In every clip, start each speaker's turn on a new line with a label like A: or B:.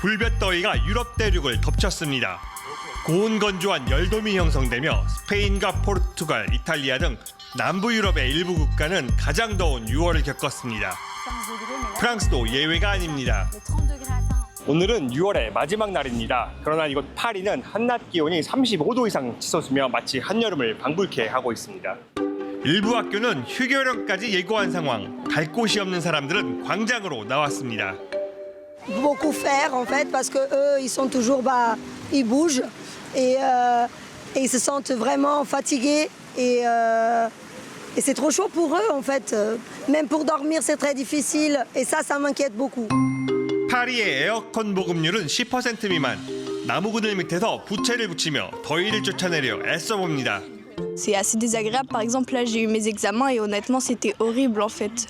A: 불볕더위가 유럽 대륙을 덮쳤습니다. 고온 건조한 열돔이 형성되며 스페인과 포르투갈, 이탈리아 등 남부 유럽의 일부 국가는 가장 더운 6월을 겪었습니다. 프랑스도 예외가 아닙니다. 오늘은 6월의 마지막 날입니다. 그러나 이곳 파리는 한낮 기온이 35도 이상 치솟으며 마치 한여름을 방불케 하고 있습니다. 일부 학교는 휴교령까지 예고한 상황. 갈 곳이 없는 사람들은 광장으로 나왔습니다.
B: Beaucoup faire en fait parce que eux ils sont toujours ils bougent et ils se sentent vraiment fatigués et c'est trop chaud pour eux en fait. Même pour dormir c'est très difficile et ça m'inquiète beaucoup.
A: 파리의 에어컨 보급률은 10% 미만. 나무 그늘 밑에서 부채를 붙이며 더위를 쫓아내려 애써봅니다.
C: C'est assez désagréable. Par exemple, là, j'ai eu mes examens et honnêtement, c'était horrible en fait.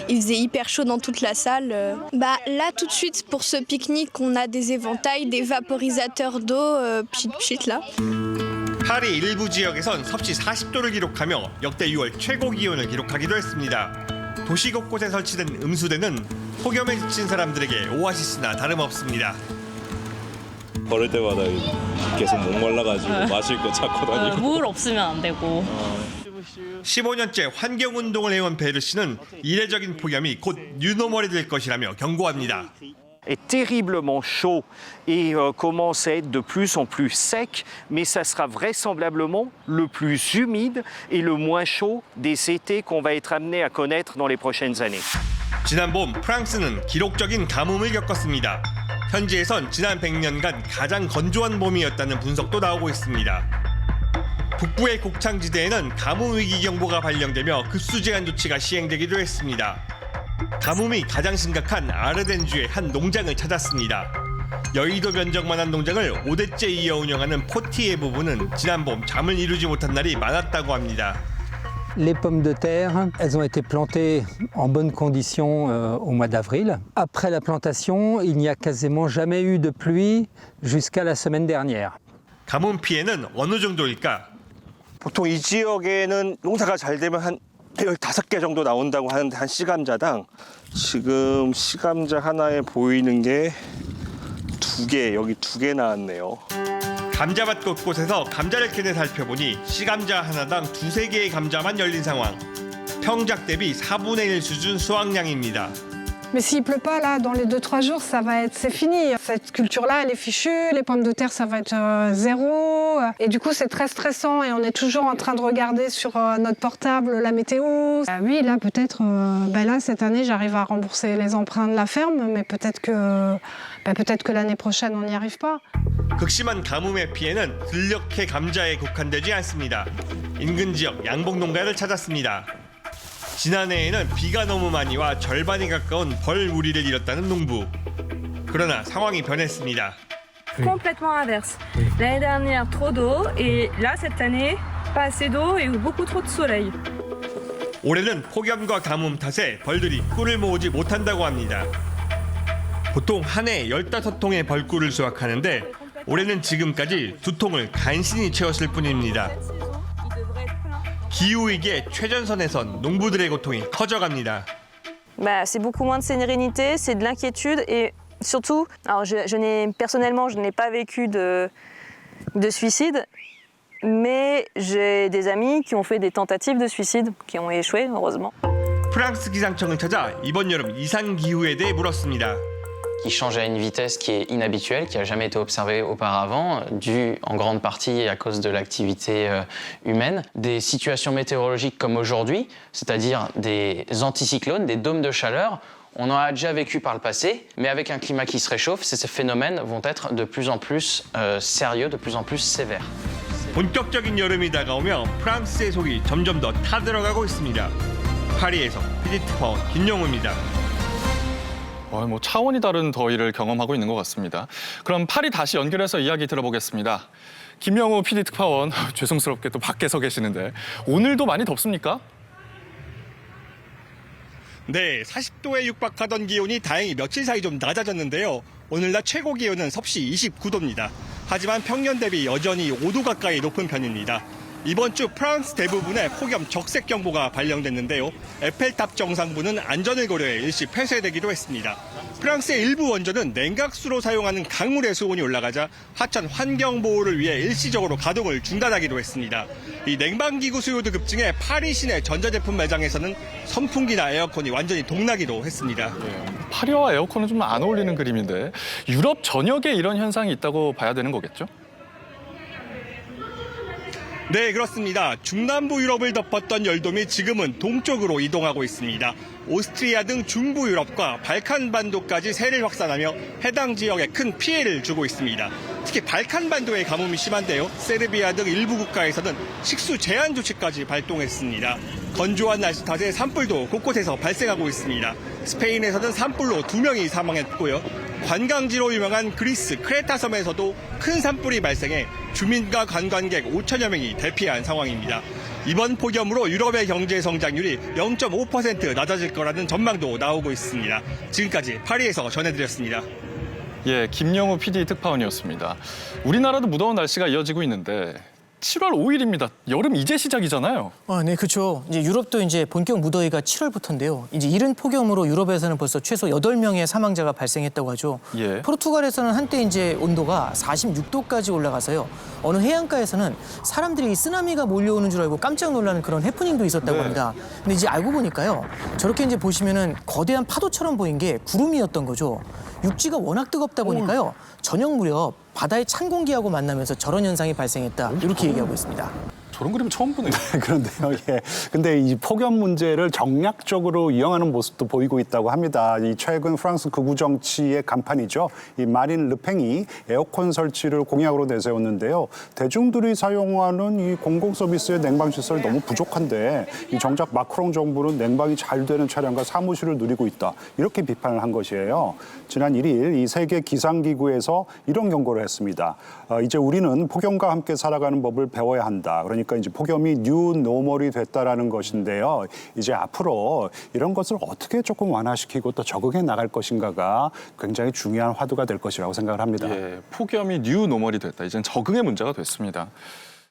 C: Il faisait hyper chaud dans toute la salle. Là, tout de suite, pour ce pique-nique, on a des éventails, des vaporisateurs d'eau, pchit là.
A: 파리 일부 지역에선 섭씨 40도를 기록하며 역대 6월 최고 기온을 기록하기도 했습니다. 도시 곳곳에 설치된 음수대는 폭염에 지친 사람들에게 오아시스나 다름없습니다.
D: 걸을 때마다 계속 목말라가지고 마실 거 찾고 다니고.
E: 물 없으면 안 되고.
A: 15년째 환경운동을 해온 베르 씨는 이례적인 폭염이 곧 뉴노멀이 될 것이라며 경고합니다.
F: est terriblement chaud et commence à être de plus en plus sec, mais ça sera vraisemblablement le plus humide et le moins chaud des étés qu'on va être amené à connaître dans les prochaines années.
A: 지난 봄 프랑스는 기록적인 가뭄을 겪었습니다. 현지에선 지난 100년간 가장 건조한 봄이었다는 분석도 나오고 있습니다. 북부의 곡창지대에는 가뭄 위기 경보가 발령되며 급수 제한 조치가 시행되기도 했습니다. 가뭄이 가장 심각한 아르덴주의 한 농장을 찾았습니다. 여의도 면적만한 농장을 5대째 이어 운영하는 포티의 부부는 지난 봄 잠을 이루지 못한 날이 많았다고 합니다.
G: Les pommes de terre, elles ont été plantées en bonnes conditions au mois d'avril. Après la plantation, il n'y a quasiment jamais eu de pluie jusqu'à la semaine dernière.
A: 가뭄 피해는 어느 정도일까?
H: 보통 이 지역에는 농사가 잘 되면 한 15개 정도 나온다고 하는데 한 씨감자당 지금 씨감자 하나에 보이는 게 2개, 여기 2개 나왔네요.
A: 감자밭 곳곳에서 감자를 캐내 살펴보니 씨감자 하나당 2-3개의 감자만 열린 상황. 평작 대비 4분의 1 수준 수확량입니다.
I: Mais s'il pleut pas là dans les 2-3 jours, c'est fini. Cette culture-là, elle est fichue. Les pommes de terre, ça va être zéro. Et du coup, c'est très stressant et on est toujours en train de regarder sur notre portable la météo. Oui, là peut-être, là cette année, j'arrive à rembourser les emprunts de la ferme, mais peut-être que l'année prochaine, on n'y arrive pas.
A: 극심한 가뭄의 피해는 들녘의 감자에 국한되지 않습니다. 인근 지역 양봉 농가를 찾았습니다. 지난해에는 비가 너무 많이 와 절반이 가까운 벌 무리를 잃었다는 농부. 그러나 상황이 변했습니다.
J: Complètement inverse. L'année dernière, trop d'eau et là, cette année, pas assez d'eau et beaucoup trop de soleil.
A: 올해는 폭염과 가뭄 탓에 벌들이 꿀을 모으지 못한다고 합니다. 보통 한 해 15통의 벌꿀을 수확하는데 올해는 지금까지 2통을 간신히 채웠을 뿐입니다. 기후위기의 최전선에선 농부들의 고통이 커져갑니다.
J: C'est beaucoup moins de sérénité, c'est de l'inquiétude et surtout, alors personnellement, je n'ai pas vécu de suicide, mais j'ai des amis qui ont fait des tentatives de suicide, qui ont échoué, heureusement.
A: 프랑스 기상청을 찾아 이번 여름 이상 기후에 대해 물었습니다.
K: Qui change à une vitesse qui est inhabituelle, qui n'a jamais été observée auparavant, due en grande partie à cause de l'activité humaine. Des situations météorologiques comme aujourd'hui, c'est-à-dire des anticyclones, des dômes de chaleur, on en a déjà vécu par le passé, mais avec un climat qui se réchauffe, ces phénomènes vont être de plus en plus sérieux, de plus en plus sévères.
A: 본격적인 여름이 다가오며 프랑스의 속이 점점 더 타들어가고 있습니다. 파리에서 PDT파원 김영우입니다.
L: 차원이 다른 더위를 경험하고 있는 것 같습니다. 그럼 파리 다시 연결해서 이야기 들어보겠습니다. 김영우 PD 특파원, 죄송스럽게 또 밖에 서 계시는데 오늘도 많이 덥습니까?
A: 네, 40도에 육박하던 기온이 다행히 며칠 사이 좀 낮아졌는데요. 오늘 낮 최고 기온은 섭씨 29도입니다. 하지만 평년 대비 여전히 5도 가까이 높은 편입니다. 이번 주 프랑스 대부분에 폭염 적색 경보가 발령됐는데요. 에펠탑 정상부는 안전을 고려해 일시 폐쇄되기도 했습니다. 프랑스의 일부 원전은 냉각수로 사용하는 강물의 수온이 올라가자 하천 환경 보호를 위해 일시적으로 가동을 중단하기도 했습니다. 이 냉방기구 수요도 급증해 파리 시내 전자제품 매장에서는 선풍기나 에어컨이 완전히 동나기도 했습니다.
L: 파리와 에어컨은 좀 안 어울리는 그림인데 유럽 전역에 이런 현상이 있다고 봐야 되는 거겠죠?
A: 네, 그렇습니다. 중남부 유럽을 덮었던 열돔이 지금은 동쪽으로 이동하고 있습니다. 오스트리아 등 중부 유럽과 발칸반도까지 세를 확산하며 해당 지역에 큰 피해를 주고 있습니다. 특히 발칸반도의 가뭄이 심한데요. 세르비아 등 일부 국가에서는 식수 제한 조치까지 발동했습니다. 건조한 날씨 탓에 산불도 곳곳에서 발생하고 있습니다. 스페인에서는 산불로 2명이 사망했고요. 관광지로 유명한 그리스 크레타 섬에서도 큰 산불이 발생해 주민과 관광객 5천여 명이 대피한 상황입니다. 이번 폭염으로 유럽의 경제 성장률이 0.5% 낮아질 거라는 전망도 나오고 있습니다. 지금까지 파리에서 전해드렸습니다.
L: 예, 김영우 PD 특파원이었습니다. 우리나라도 무더운 날씨가 이어지고 있는데 7월 5일입니다. 여름 이제 시작이잖아요.
E: 네, 그렇죠. 이제 유럽도 이제 본격 무더위가 7월부터인데요. 이제 이른 폭염으로 유럽에서는 벌써 최소 8명의 사망자가 발생했다고 하죠.
L: 예.
E: 포르투갈에서는 한때 이제 온도가 46도까지 올라가서요. 어느 해안가에서는 사람들이 이 쓰나미가 몰려오는 줄 알고 깜짝 놀라는 그런 해프닝도 있었다고 합니다. 근데 이제 알고 보니까요. 저렇게 이제 보시면은 거대한 파도처럼 보인 게 구름이었던 거죠. 육지가 워낙 뜨겁다 보니까요. 저녁 무렵 바다의 찬 공기하고 만나면서 저런 현상이 발생했다. 이렇게 얘기하고 있습니다.
L: 저런 그림 처음 보네요.
M: 그런데요, 예. 근데 이 폭염 문제를 정략적으로 이용하는 모습도 보이고 있다고 합니다. 이 최근 프랑스 극우 정치의 간판이죠. 이 마린 르팽이 에어컨 설치를 공약으로 내세웠는데요. 대중들이 사용하는 이 공공 서비스의 냉방 시설 너무 부족한데 이 정작 마크롱 정부는 냉방이 잘 되는 차량과 사무실을 누리고 있다. 이렇게 비판을 한 것이에요. 지난 1일 이 세계 기상기구에서 이런 경고를 했습니다. 이제 우리는 폭염과 함께 살아가는 법을 배워야 한다. 그러니까 이제 폭염이 뉴 노멀이 됐다라는 것인데요. 이제 앞으로 이런 것을 어떻게 조금 완화시키고 또 적응해 나갈 것인가가 굉장히 중요한 화두가 될 것이라고 생각을 합니다.
L: 예, 폭염이 뉴 노멀이 됐다. 이젠 적응의 문제가 됐습니다.